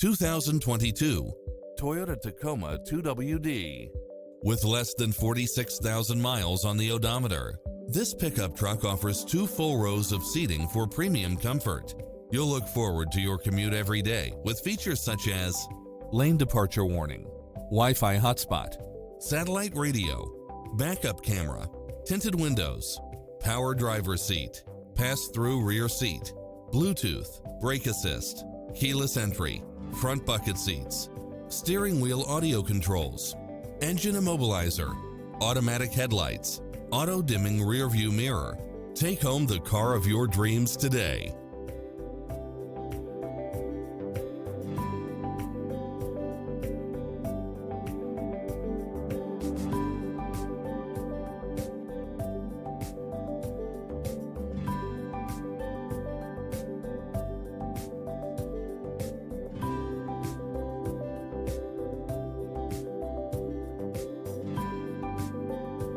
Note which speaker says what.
Speaker 1: 2022 Toyota Tacoma 2WD. With less than 46,000 miles on the odometer, this pickup truck offers 2 full rows of seating for premium comfort. You'll look forward to your commute every day with features such as lane departure warning, Wi-Fi hotspot, satellite radio, backup camera, tinted windows, power driver seat, pass-through rear seat, Bluetooth, brake assist, keyless entry, front bucket seats, steering wheel audio controls, engine immobilizer, automatic headlights, auto-dimming rear view mirror. Take home the car of your dreams today.